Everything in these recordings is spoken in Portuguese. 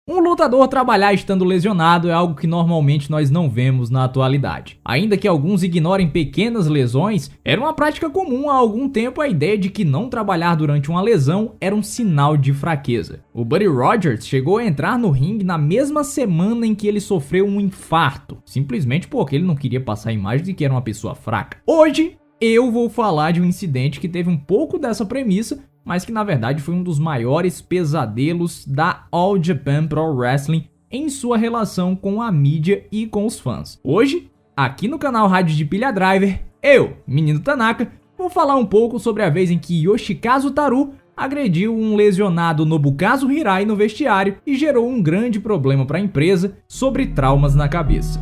Um lutador trabalhar estando lesionado é algo que normalmente nós não vemos na atualidade. Ainda que alguns ignorem pequenas lesões, era uma prática comum há algum tempo a ideia de que não trabalhar durante uma lesão era um sinal de fraqueza. O Buddy Rogers chegou a entrar no ringue na mesma semana em que ele sofreu um infarto, simplesmente porque ele não queria passar a imagem de que era uma pessoa fraca. Hoje, eu vou falar de um incidente que teve um pouco dessa premissa, mas que na verdade foi um dos maiores pesadelos da All Japan Pro Wrestling em sua relação com a mídia e com os fãs. Hoje, aqui no canal Rádio de Pilha Driver, eu, Menino Tanaka, vou falar um pouco sobre a vez em que Yoshikazu Taru agrediu um lesionado Nobukazu Hirai no vestiário e gerou um grande problema para a empresa sobre traumas na cabeça.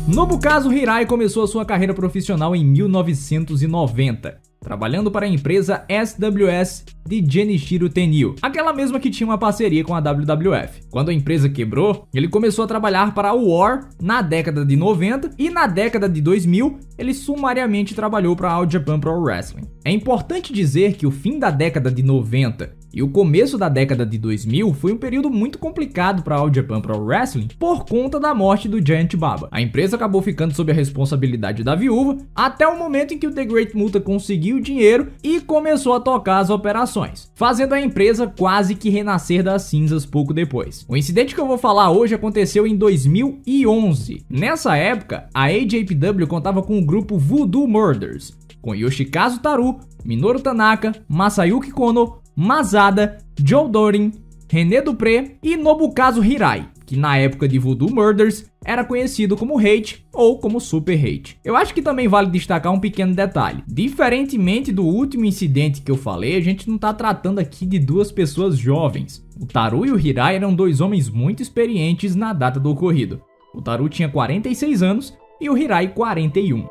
Nobukazu Hirai começou a sua carreira profissional em 1990, trabalhando para a empresa SWS de Genichiro Tenryu, aquela mesma que tinha uma parceria com a WWF. Quando a empresa quebrou, ele começou a trabalhar para a War na década de 90 e na década de 2000 ele sumariamente trabalhou para a All Japan Pro Wrestling. É importante dizer que o fim da década de 90 e o começo da década de 2000 foi um período muito complicado para a All Japan Pro Wrestling por conta da morte do Giant Baba. A empresa acabou ficando sob a responsabilidade da viúva até o momento em que o The Great Muta conseguiu o dinheiro e começou a tocar as operações, fazendo a empresa quase que renascer das cinzas pouco depois. O incidente que eu vou falar hoje aconteceu em 2011. Nessa época, a AJPW contava com o grupo Voodoo Murders, com Yoshikazu Taru, Minoru Tanaka, Masayuki Kono, Masada, Joe Doring, René Dupré e Nobukazu Hirai, que na época de Voodoo Murders era conhecido como Hate ou como Super Hate. Eu acho que também vale destacar um pequeno detalhe. Diferentemente do último incidente que eu falei, a gente não tá tratando aqui de duas pessoas jovens. O Taru e o Hirai eram dois homens muito experientes na data do ocorrido. O Taru tinha 46 anos e o Hirai 41.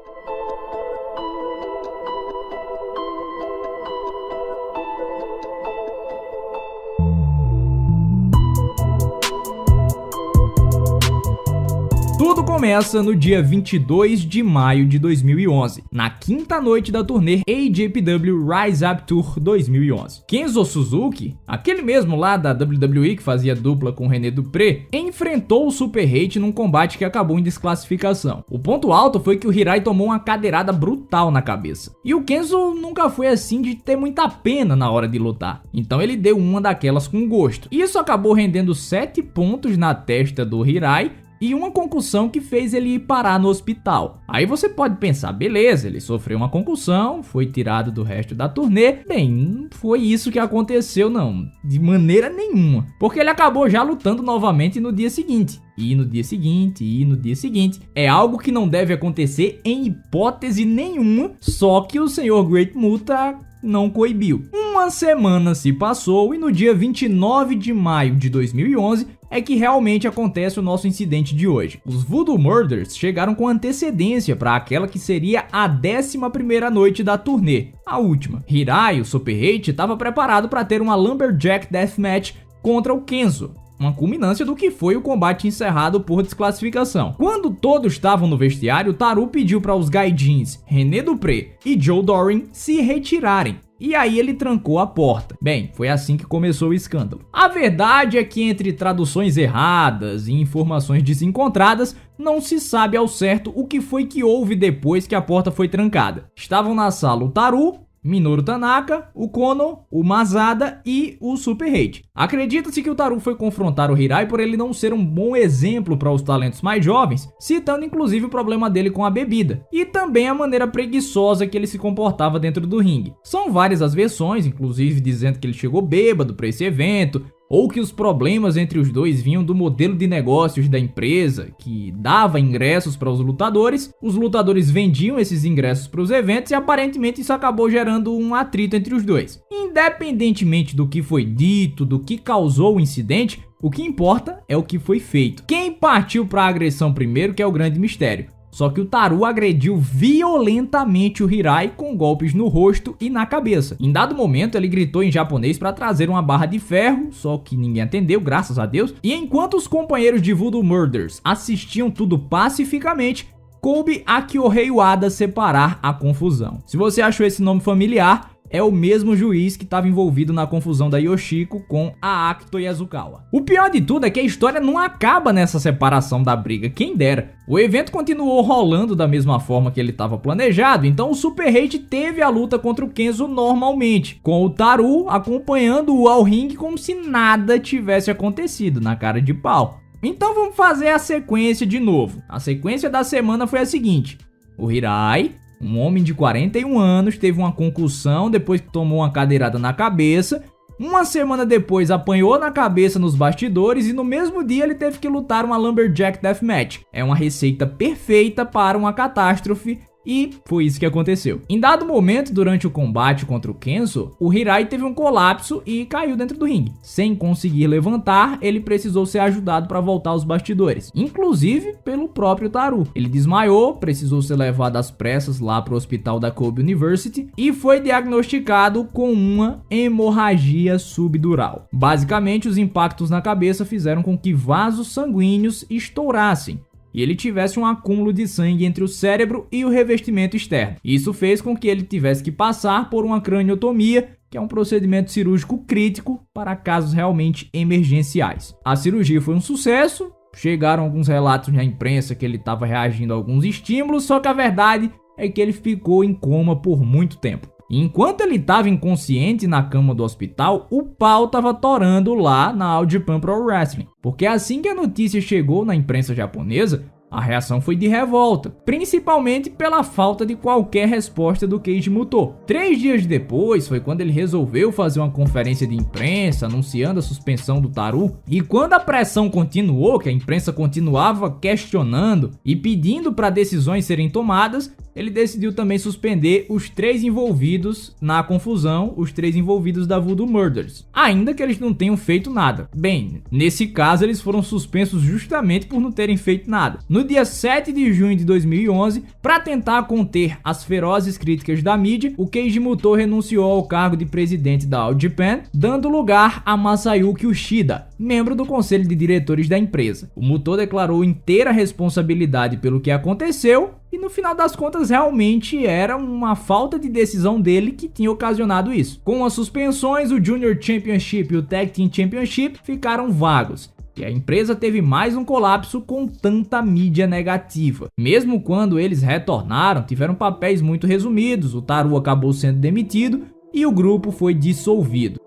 Tudo começa no dia 22 de maio de 2011, na quinta noite da turnê AJPW Rise Up Tour 2011. Kenzo Suzuki, aquele mesmo lá da WWE que fazia dupla com René Dupré, enfrentou o Super Hate num combate que acabou em desclassificação. O ponto alto foi que o Hirai tomou uma cadeirada brutal na cabeça. E o Kenzo nunca foi assim de ter muita pena na hora de lutar, então ele deu uma daquelas com gosto. Isso acabou rendendo 7 pontos na testa do Hirai, e uma concussão que fez ele ir parar no hospital. Aí você pode pensar, beleza, ele sofreu uma concussão, foi tirado do resto da turnê. Bem, não foi isso que aconteceu não, de maneira nenhuma. Porque ele acabou já lutando novamente no dia seguinte. E no dia seguinte, e no dia seguinte. É algo que não deve acontecer em hipótese nenhuma, só que o Sr. Great Muta não coibiu. Uma semana se passou e no dia 29 de maio de 2011 é que realmente acontece o nosso incidente de hoje. Os Voodoo Murders chegaram com antecedência para aquela que seria a 11ª noite da turnê, a última. Hirai, o Super Hate, estava preparado para ter uma Lumberjack Deathmatch contra o Kenzo, uma culminância do que foi o combate encerrado por desclassificação. Quando todos estavam no vestiário, Taru pediu para os gaijins René Dupré e Joe Doring se retirarem. E aí ele trancou a porta. Bem, foi assim que começou o escândalo. A verdade é que entre traduções erradas e informações desencontradas, não se sabe ao certo o que foi que houve depois que a porta foi trancada. Estavam na sala o Taru, Minoru Tanaka, o Kono, o Masada e o Super Hate. Acredita-se que o Taru foi confrontar o Hirai por ele não ser um bom exemplo para os talentos mais jovens, citando inclusive o problema dele com a bebida, e também a maneira preguiçosa que ele se comportava dentro do ringue. São várias as versões, inclusive dizendo que ele chegou bêbado para esse evento, ou que os problemas entre os dois vinham do modelo de negócios da empresa, que dava ingressos para os lutadores vendiam esses ingressos para os eventos e aparentemente isso acabou gerando um atrito entre os dois. Independentemente do que foi dito, do que causou o incidente, o que importa é o que foi feito. Quem partiu para a agressão primeiro que é o grande mistério. Só que o Taru agrediu violentamente o Hirai com golpes no rosto e na cabeça. Em dado momento, ele gritou em japonês para trazer uma barra de ferro, só que ninguém atendeu, graças a Deus. E enquanto os companheiros de Voodoo Murders assistiam tudo pacificamente, coube a Kyohei Wada separar a confusão. Se você achou esse nome familiar, é o mesmo juiz que estava envolvido na confusão da Yoshiko com a Akito Yasukawa. O pior de tudo é que a história não acaba nessa separação da briga, quem dera. O evento continuou rolando da mesma forma que ele estava planejado, então o Super Hate teve a luta contra o Kenzo normalmente, com o Taru acompanhando-o ao ringue como se nada tivesse acontecido, na cara de pau. Então vamos fazer a sequência de novo. A sequência da semana foi a seguinte: o Hirai, um homem de 41 anos, teve uma concussão depois que tomou uma cadeirada na cabeça. Uma semana depois apanhou na cabeça nos bastidores e no mesmo dia ele teve que lutar uma Lumberjack Deathmatch. É uma receita perfeita para uma catástrofe. E foi isso que aconteceu. Em dado momento, durante o combate contra o Kenzo, o Hirai teve um colapso e caiu dentro do ringue. Sem conseguir levantar, ele precisou ser ajudado para voltar aos bastidores, inclusive pelo próprio Taru. Ele desmaiou, precisou ser levado às pressas lá para o hospital da Kobe University e foi diagnosticado com uma hemorragia subdural. Basicamente, os impactos na cabeça fizeram com que vasos sanguíneos estourassem e ele tivesse um acúmulo de sangue entre o cérebro e o revestimento externo. Isso fez com que ele tivesse que passar por uma craniotomia, que é um procedimento cirúrgico crítico para casos realmente emergenciais. A cirurgia foi um sucesso, chegaram alguns relatos na imprensa que ele estava reagindo a alguns estímulos, só que a verdade é que ele ficou em coma por muito tempo. Enquanto ele estava inconsciente na cama do hospital, o pau estava torando lá na All Japan Pro Wrestling. Porque assim que a notícia chegou na imprensa japonesa, a reação foi de revolta, principalmente pela falta de qualquer resposta do Keiji Muto. 3 dias depois foi quando ele resolveu fazer uma conferência de imprensa anunciando a suspensão do Taru, e quando a pressão continuou, que a imprensa continuava questionando e pedindo para decisões serem tomadas, ele decidiu também suspender os 3 envolvidos na confusão, os 3 envolvidos da Voodoo Murders, ainda que eles não tenham feito nada. Bem, nesse caso eles foram suspensos justamente por não terem feito nada. No dia 7 de junho de 2011, para tentar conter as ferozes críticas da mídia, o Keiji Muto renunciou ao cargo de presidente da All Japan, dando lugar a Masayuki Ushida, membro do conselho de diretores da empresa. O Muto declarou inteira responsabilidade pelo que aconteceu, e no final das contas realmente era uma falta de decisão dele que tinha ocasionado isso. Com as suspensões, o Junior Championship e o Tag Team Championship ficaram vagos, e a empresa teve mais um colapso com tanta mídia negativa. Mesmo quando eles retornaram, tiveram papéis muito resumidos, o Taru acabou sendo demitido e o grupo foi dissolvido.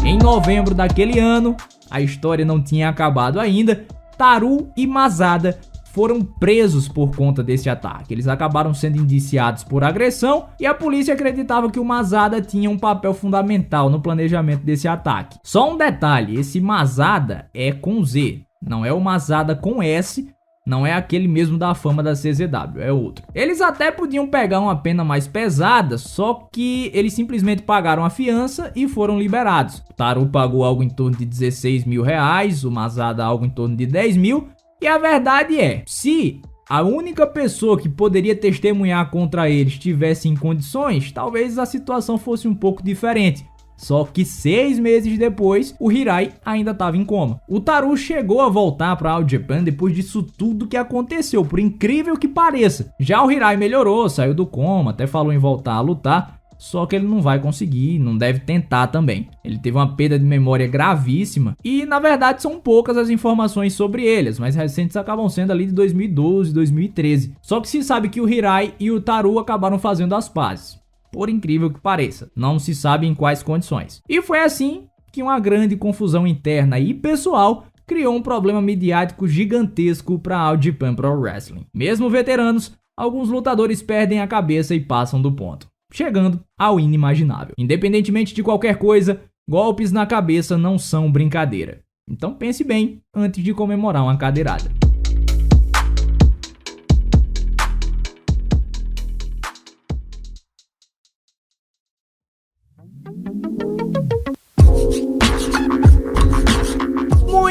Em novembro daquele ano, a história não tinha acabado ainda, Taru e Masada foram presos por conta desse ataque. Eles acabaram sendo indiciados por agressão e a polícia acreditava que o Masada tinha um papel fundamental no planejamento desse ataque. Só um detalhe, esse Masada é com Z, não é o Masada com S, não é aquele mesmo da fama da CZW, é outro. Eles até podiam pegar uma pena mais pesada, só que eles simplesmente pagaram a fiança e foram liberados. O Taru pagou algo em torno de 16 mil reais, o Masada algo em torno de 10 mil. E a verdade é, se a única pessoa que poderia testemunhar contra eles estivesse em condições, talvez a situação fosse um pouco diferente. Só que 6 meses depois, o Hirai ainda estava em coma. O Taru chegou a voltar para All Japan depois disso tudo que aconteceu, por incrível que pareça. Já o Hirai melhorou, saiu do coma, até falou em voltar a lutar, só que ele não vai conseguir, não deve tentar também. Ele teve uma perda de memória gravíssima e, na verdade, são poucas as informações sobre ele. As mais recentes acabam sendo ali de 2012, 2013. Só que se sabe que o Hirai e o Taru acabaram fazendo as pazes. Por incrível que pareça, não se sabe em quais condições. E foi assim que uma grande confusão interna e pessoal criou um problema midiático gigantesco para All Japan Pro Wrestling. Mesmo veteranos, alguns lutadores perdem a cabeça e passam do ponto, chegando ao inimaginável. Independentemente de qualquer coisa, golpes na cabeça não são brincadeira. Então pense bem antes de comemorar uma cadeirada.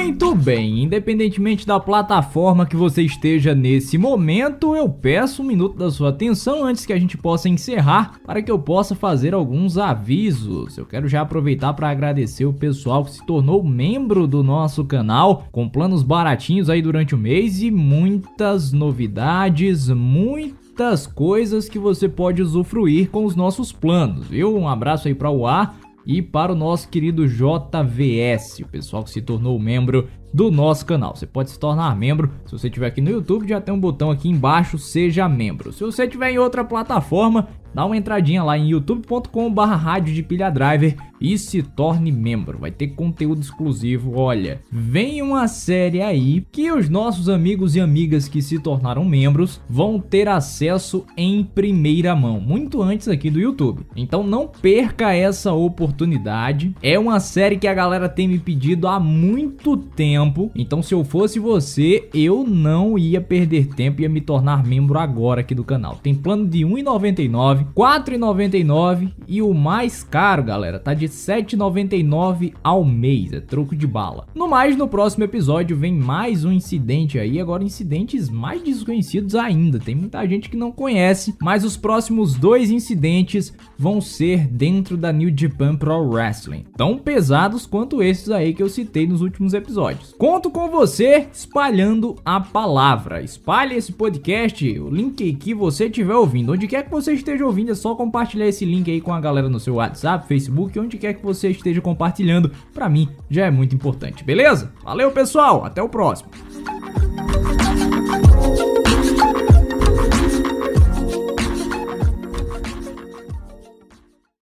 Muito bem, independentemente da plataforma que você esteja nesse momento, eu peço 1 minuto da sua atenção antes que a gente possa encerrar, para que eu possa fazer alguns avisos. Eu quero já aproveitar para agradecer o pessoal que se tornou membro do nosso canal, com planos baratinhos aí durante o mês e muitas novidades, muitas coisas que você pode usufruir com os nossos planos, viu? Um abraço aí para o A e para o nosso querido JVS, o pessoal que se tornou membro do nosso canal. Você pode se tornar membro, se você estiver aqui no YouTube, já tem um botão aqui embaixo, seja membro. Se você estiver em outra plataforma, dá uma entradinha lá em youtube.com/rádio de pilha driver e se torne membro. Vai ter conteúdo exclusivo. Olha, vem uma série aí que os nossos amigos e amigas que se tornaram membros vão ter acesso em primeira mão, muito antes aqui do YouTube. Então não perca essa oportunidade. É uma série que a galera tem me pedido há muito tempo. Então se eu fosse você, eu não ia perder tempo, ia me tornar membro agora aqui do canal. Tem plano de R$ 1,99, R$ 4,99 e o mais caro, galera, tá de R$ 7,99 ao mês, é troco de bala. No mais, no próximo episódio vem mais um incidente aí, agora incidentes mais desconhecidos ainda, tem muita gente que não conhece, mas os próximos 2 incidentes vão ser dentro da New Japan Pro Wrestling, tão pesados quanto esses aí que eu citei nos últimos episódios. Conto com você espalhando a palavra, espalhe esse podcast, o link que você estiver ouvindo, onde quer que você esteja ouvindo, é só compartilhar esse link aí com a galera no seu WhatsApp, Facebook, onde quer que você esteja compartilhando, pra mim já é muito importante, beleza? Valeu pessoal, até o próximo!